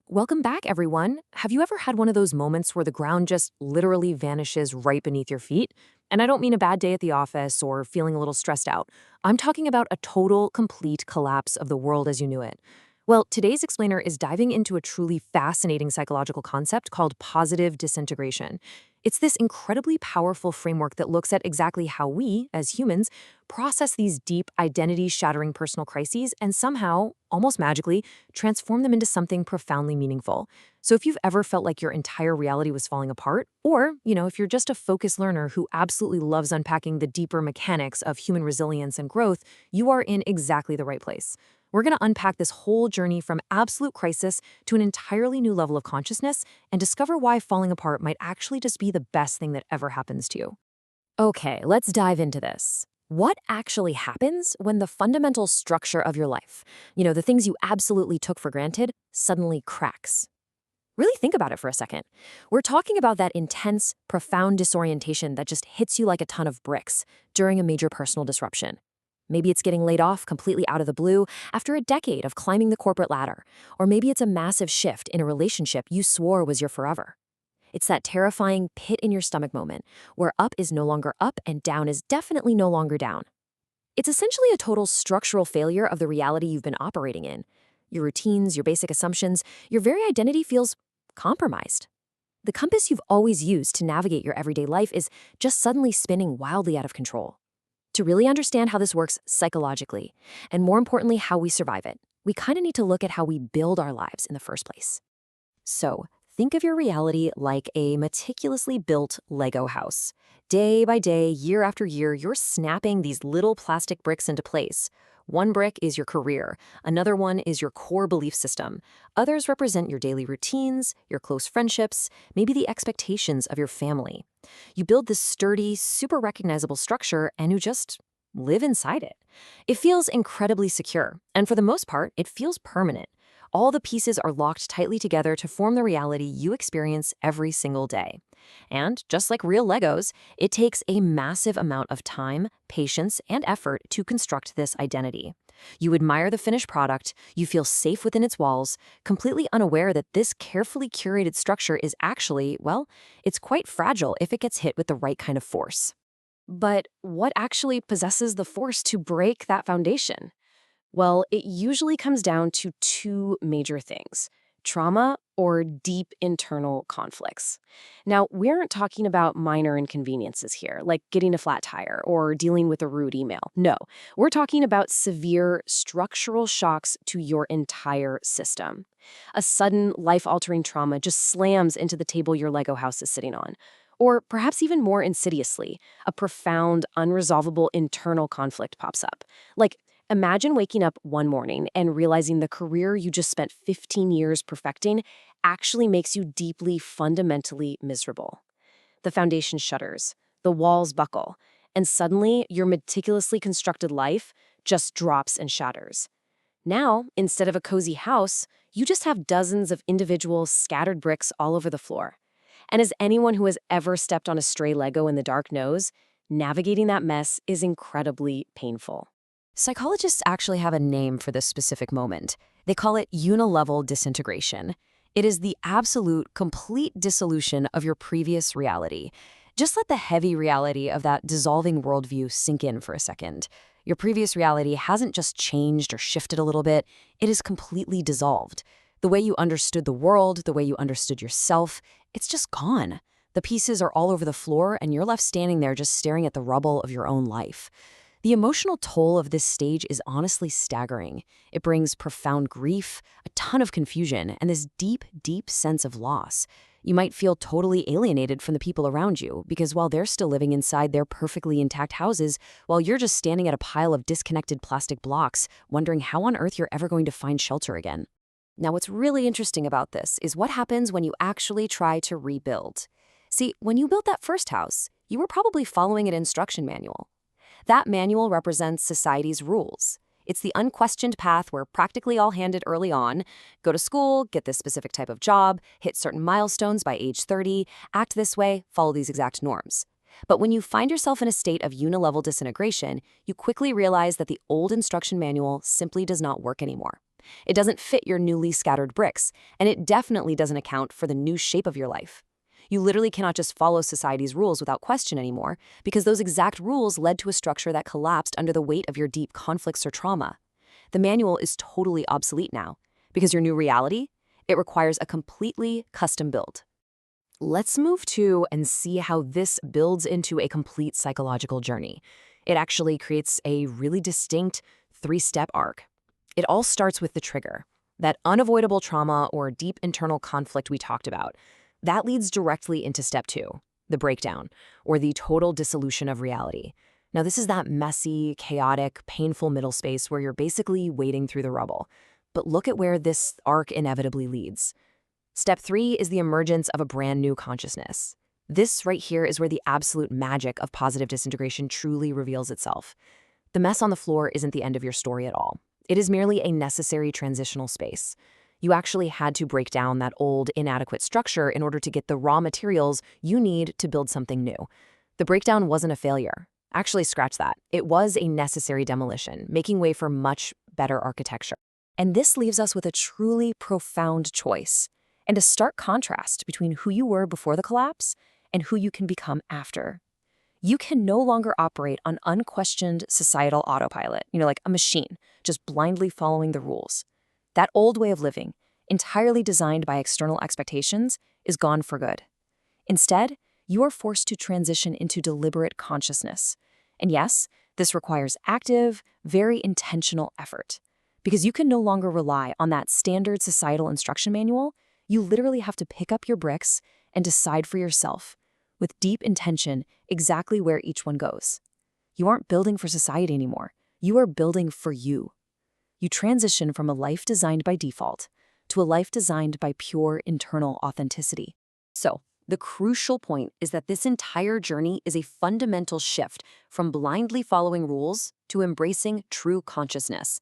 Welcome back, everyone. Have you ever had one of those moments where the ground just literally vanishes right beneath your feet? And I don't mean a bad day at the office or feeling a little stressed out. I'm talking about a total, complete collapse of the world as you knew it. Well, today's explainer is diving into a truly fascinating psychological concept called positive disintegration. It's this incredibly powerful framework that looks at exactly how we, as humans, process these deep, identity-shattering personal crises and somehow, almost magically, transform them into something profoundly meaningful. So if you've ever felt like your entire reality was falling apart, or, if you're just a focused learner who absolutely loves unpacking the deeper mechanics of human resilience and growth, you are in exactly the right place. We're going to unpack this whole journey from absolute crisis to an entirely new level of consciousness and discover why falling apart might actually just be the best thing that ever happens to you. Okay, let's dive into this. What actually happens when the fundamental structure of your life, the things you absolutely took for granted, suddenly cracks? Really think about it for a second. We're talking about that intense, profound disorientation that just hits you like a ton of bricks during a major personal disruption. Maybe it's getting laid off completely out of the blue after a decade of climbing the corporate ladder. Or maybe it's a massive shift in a relationship you swore was your forever. It's that terrifying pit in your stomach moment where up is no longer up and down is definitely no longer down. It's essentially a total structural failure of the reality you've been operating in. Your routines, your basic assumptions, your very identity feels compromised. The compass you've always used to navigate your everyday life is just suddenly spinning wildly out of control. To really understand how this works psychologically, and more importantly, how we survive it, we kind of need to look at how we build our lives in the first place. So, think of your reality like a meticulously built Lego house. Day by day, year after year, you're snapping these little plastic bricks into place. One brick is your career, another one is your core belief system. Others represent your daily routines, your close friendships, maybe the expectations of your family. You build this sturdy, super recognizable structure and you just live inside it. It feels incredibly secure, and for the most part, it feels permanent. All the pieces are locked tightly together to form the reality you experience every single day. And just like real Legos, it takes a massive amount of time, patience, and effort to construct this identity. You admire the finished product, you feel safe within its walls, completely unaware that this carefully curated structure is actually, well, it's quite fragile if it gets hit with the right kind of force. But what actually possesses the force to break that foundation? Well, it usually comes down to two major things: trauma or deep internal conflicts. Now, we aren't talking about minor inconveniences here, like getting a flat tire or dealing with a rude email. No, we're talking about severe structural shocks to your entire system. A sudden, life-altering trauma just slams into the table your Lego house is sitting on. Or perhaps even more insidiously, a profound, unresolvable internal conflict pops up. Like, imagine waking up one morning and realizing the career you just spent 15 years perfecting actually makes you deeply, fundamentally miserable. The foundation shutters, the walls buckle, and suddenly your meticulously constructed life just drops and shatters. Now, instead of a cozy house, you just have dozens of individual scattered bricks all over the floor. And as anyone who has ever stepped on a stray Lego in the dark knows, navigating that mess is incredibly painful. Psychologists actually have a name for this specific moment. They call it Unilevel Disintegration. It is the absolute, complete dissolution of your previous reality. Just let the heavy reality of that dissolving worldview sink in for a second. Your previous reality hasn't just changed or shifted a little bit, it is completely dissolved. The way you understood the world, the way you understood yourself, it's just gone. The pieces are all over the floor, and you're left standing there just staring at the rubble of your own life. The emotional toll of this stage is honestly staggering. It brings profound grief, a ton of confusion, and this deep, deep sense of loss. You might feel totally alienated from the people around you because while they're still living inside their perfectly intact houses, while you're just standing at a pile of disconnected plastic blocks, wondering how on earth you're ever going to find shelter again. Now, what's really interesting about this is what happens when you actually try to rebuild. See, when you built that first house, you were probably following an instruction manual. That manual represents society's rules. It's the unquestioned path we're practically all handed early on: go to school, get this specific type of job, hit certain milestones by age 30, act this way, follow these exact norms. But when you find yourself in a state of unilevel disintegration, you quickly realize that the old instruction manual simply does not work anymore. It doesn't fit your newly scattered bricks, and it definitely doesn't account for the new shape of your life. You literally cannot just follow society's rules without question anymore, because those exact rules led to a structure that collapsed under the weight of your deep conflicts or trauma. The manual is totally obsolete now, because your new reality, it requires a completely custom build. Let's move to and see how this builds into a complete psychological journey. It actually creates a really distinct three-step arc. It all starts with the trigger, that unavoidable trauma or deep internal conflict we talked about. That leads directly into step 2, the breakdown, or the total dissolution of reality. Now, this is that messy, chaotic, painful middle space where you're basically wading through the rubble. But look at where this arc inevitably leads. Step 3 is the emergence of a brand new consciousness. This right here is where the absolute magic of positive disintegration truly reveals itself. The mess on the floor isn't the end of your story at all. It is merely a necessary transitional space. You actually had to break down that old, inadequate structure in order to get the raw materials you need to build something new. The breakdown wasn't a failure. Actually, scratch that. It was a necessary demolition, making way for much better architecture. And this leaves us with a truly profound choice and a stark contrast between who you were before the collapse and who you can become after. You can no longer operate on unquestioned societal autopilot, like a machine, just blindly following the rules. That old way of living, entirely designed by external expectations, is gone for good. Instead, you are forced to transition into deliberate consciousness. And yes, this requires active, very intentional effort. Because you can no longer rely on that standard societal instruction manual, you literally have to pick up your bricks and decide for yourself, with deep intention, exactly where each one goes. You aren't building for society anymore. You are building for you. You transition from a life designed by default to a life designed by pure internal authenticity. So, the crucial point is that this entire journey is a fundamental shift from blindly following rules to embracing true consciousness.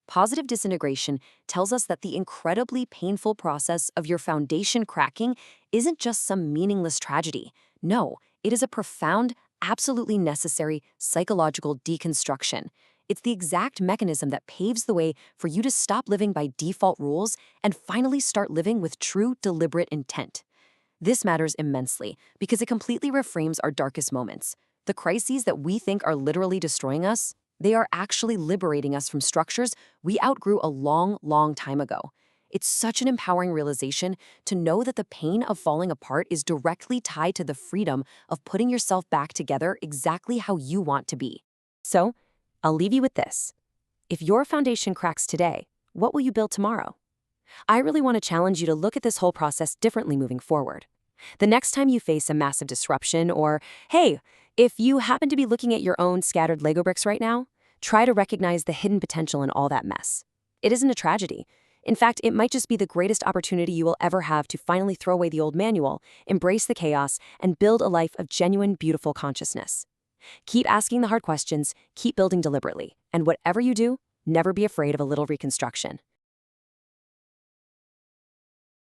Positive disintegration tells us that the incredibly painful process of your foundation cracking isn't just some meaningless tragedy. No, it is a profound, absolutely necessary psychological deconstruction. It's the exact mechanism that paves the way for you to stop living by default rules and finally start living with true, deliberate intent. This matters immensely because it completely reframes our darkest moments. The crises that we think are literally destroying us, they are actually liberating us from structures we outgrew a long, long time ago. It's such an empowering realization to know that the pain of falling apart is directly tied to the freedom of putting yourself back together exactly how you want to be. So, I'll leave you with this. If your foundation cracks today, what will you build tomorrow? I really want to challenge you to look at this whole process differently moving forward. The next time you face a massive disruption or, hey, if you happen to be looking at your own scattered Lego bricks right now, try to recognize the hidden potential in all that mess. It isn't a tragedy. In fact, it might just be the greatest opportunity you will ever have to finally throw away the old manual, embrace the chaos, and build a life of genuine, beautiful consciousness. Keep asking the hard questions, keep building deliberately, and whatever you do, never be afraid of a little reconstruction.